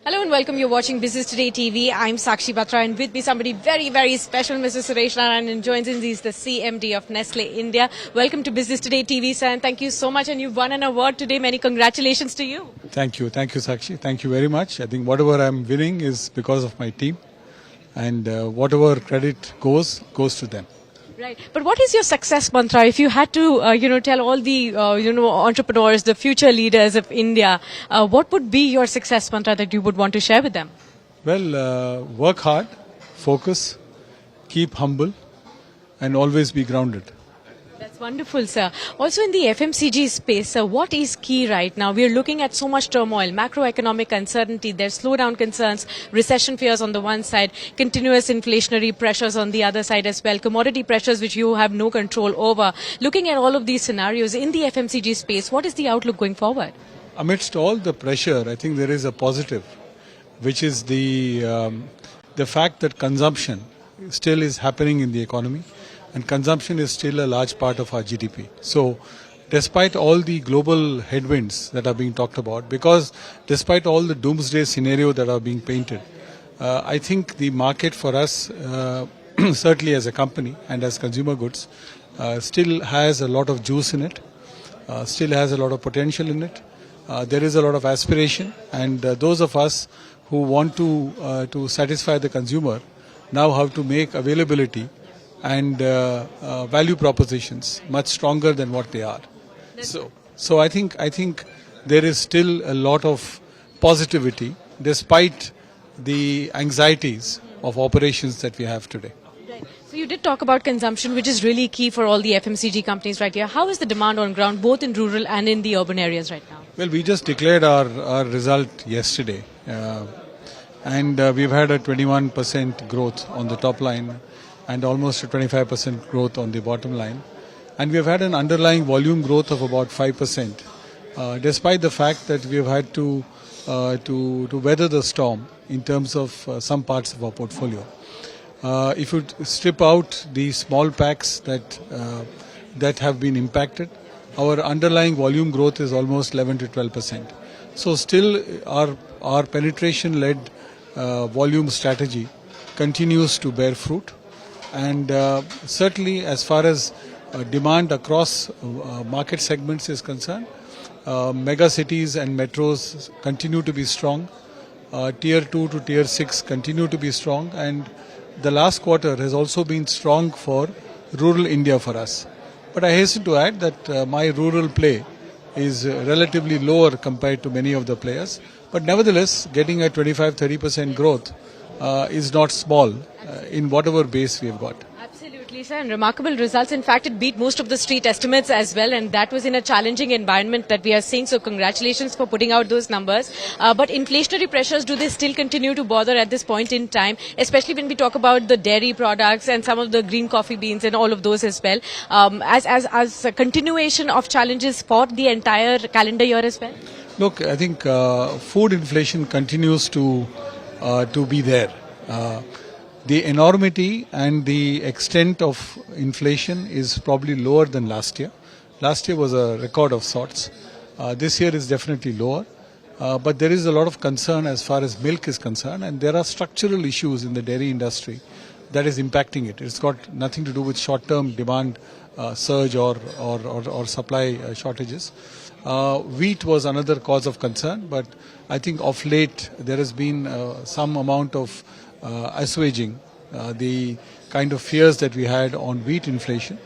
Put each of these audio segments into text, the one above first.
Hello and welcome. You're watching Business Today TV. I'm Sakshi Batra and with me somebody very, very special, Mr. Suresh Narayanan joins in. He's the CMD of Nestle India. Welcome to Business Today TV, sir, and thank you so much. And you've won an award today. Many congratulations to you. Thank you, Sakshi. Thank you very much. I think whatever I'm winning is because of my team, and whatever credit goes to them. Right. But what is your success mantra? If you had to, tell all the, entrepreneurs, the future leaders of India, what would be your success mantra that you would want to share with them? Well, work hard, focus, keep humble, and always be grounded. That's wonderful, sir. Also in the FMCG space, sir, what is key right now? We are looking at so much turmoil, macroeconomic uncertainty, there's slowdown concerns, recession fears on the one side, continuous inflationary pressures on the other side as well, commodity pressures which you have no control over. Looking at all of these scenarios in the FMCG space, what is the outlook going forward? Amidst all the pressure, I think there is a positive, which is the fact that consumption still is happening in the economy. And consumption is still a large part of our GDP. So, despite all the global headwinds that are being talked about, because despite all the doomsday scenario that are being painted, I think the market for us, certainly as a company and as consumer goods, still has a lot of juice in it, still has a lot of potential in it. There is a lot of aspiration, and those of us who want to satisfy the consumer now have to make availability and value propositions much stronger than what they are. So I think there is still a lot of positivity despite the anxieties of operations that we have today. Right. So you did talk about consumption, which is really key for all the FMCG companies right here. How is the demand on ground, both in rural and in the urban areas right now? Well, we just declared our result yesterday, and we've had a 21% growth on the top line, and almost a 25% growth on the bottom line. And we have had an underlying volume growth of about 5%, despite the fact that we have had to weather the storm in terms of some parts of our portfolio. If you strip out the small packs that have been impacted, our underlying volume growth is almost 11 to 12%. So still our penetration-led volume strategy continues to bear fruit. And certainly as far as demand across market segments is concerned, mega cities and metros continue to be strong. Tier 2 to Tier 6 continue to be strong. And the last quarter has also been strong for rural India for us. But I hasten to add that my rural play is relatively lower compared to many of the players. But nevertheless, getting a 25-30% growth is not small in whatever base we have got. Absolutely, sir, and remarkable results. In fact, it beat most of the street estimates as well, and that was in a challenging environment that we are seeing. So congratulations for putting out those numbers. But inflationary pressures, do they still continue to bother at this point in time, especially when we talk about the dairy products and some of the green coffee beans and all of those as well, as a continuation of challenges for the entire calendar year as well? Look, I think food inflation continues to be there. The enormity and the extent of inflation is probably lower than last year. Last year was a record of sorts. This year is definitely lower. But there is a lot of concern as far as milk is concerned, and there are structural issues in the dairy industry that is impacting it. It's got nothing to do with short-term demand surge or supply shortages. Wheat was another cause of concern, but I think of late there has been some amount of assuaging the kind of fears that we had on wheat inflation,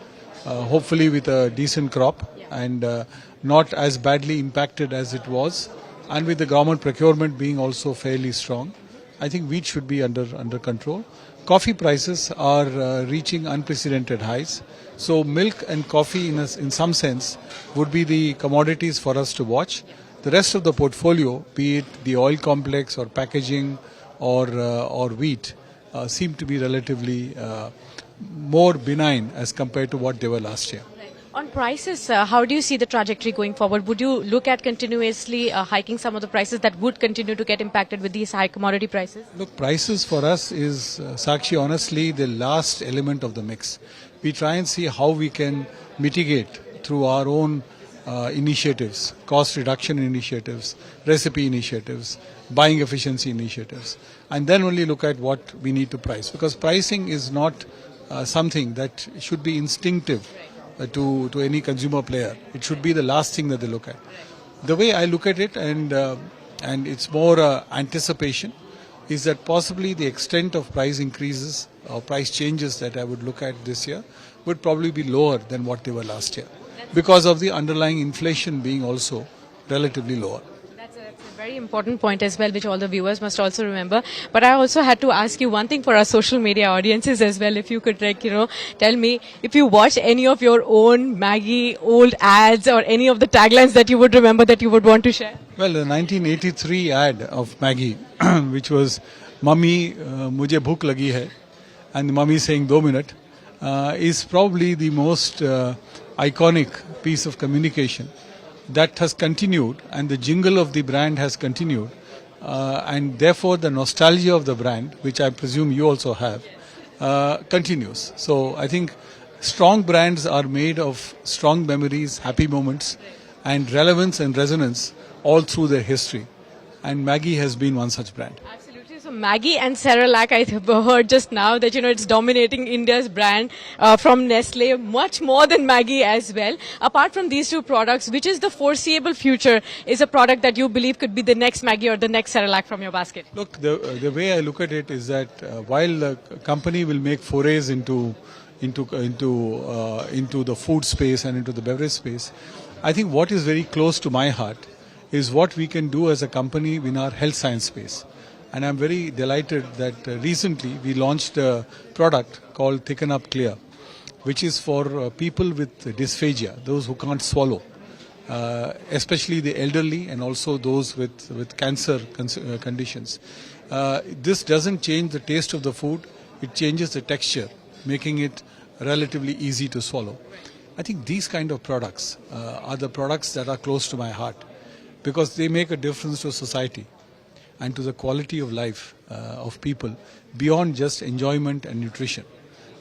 hopefully with a decent crop and not as badly impacted as it was, and with the government procurement being also fairly strong. I think wheat should be under control. Coffee prices are reaching unprecedented highs. So milk and coffee in some sense would be the commodities for us to watch. The rest of the portfolio, be it the oil complex or packaging or wheat, seem to be relatively more benign as compared to what they were last year. On prices, how do you see the trajectory going forward? Would you look at continuously hiking some of the prices that would continue to get impacted with these high commodity prices? Look, prices for us is, Sakshi, honestly, the last element of the mix. We try and see how we can mitigate through our own initiatives, cost reduction initiatives, recipe initiatives, buying efficiency initiatives, and then only look at what we need to price. Because pricing is not something that should be instinctive to any consumer player. It should be the last thing that they look at. The way I look at it, and it's more anticipation, is that possibly the extent of price increases or price changes that I would look at this year would probably be lower than what they were last year, because of the underlying inflation being also relatively lower. That's a very important point as well, which all the viewers must also remember. But I also had to ask you one thing for our social media audiences as well. If you could, tell me if you watch any of your own Maggi old ads or any of the taglines that you would remember that you would want to share. Well, the 1983 ad of Maggi, which was "Mummy, mujhe bhook lagi hai," and the mummy saying "2 minute," is probably the most iconic piece of communication that has continued, and the jingle of the brand has continued, and therefore the nostalgia of the brand, which I presume you also have, continues. So I think strong brands are made of strong memories, happy moments, and relevance and resonance all through their history. And Maggi has been one such brand. Absolutely. So Maggi and Cerelac, I heard just now that it's dominating India's brand from Nestle, much more than Maggi as well. Apart from these two products, which is the foreseeable future is a product that you believe could be the next Maggi or the next Cerelac from your basket? Look, the way I look at it is that while the company will make forays into the food space and into the beverage space, I think what is very close to my heart is what we can do as a company in our health science space. And I'm very delighted that recently we launched a product called Thicken Up Clear, which is for people with dysphagia, those who can't swallow, especially the elderly and also those with cancer conditions. This doesn't change the taste of the food, it changes the texture, making it relatively easy to swallow. I think these kind of products are the products that are close to my heart, because they make a difference to society and to the quality of life of people beyond just enjoyment and nutrition.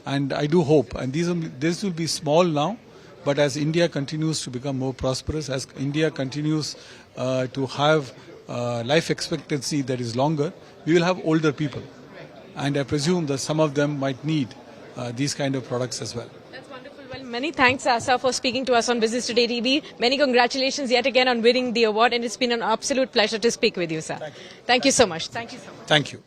And I do hope, and these will be small now, but as India continues to become more prosperous, as India continues to have life expectancy that is longer, we will have older people. And I presume that some of them might need these kind of products as well. That's wonderful. Well, many thanks, sir, for speaking to us on Business Today TV. Many congratulations yet again on winning the award, and it's been an absolute pleasure to speak with you, sir. Thank you so much. Thank you so much. Thank you.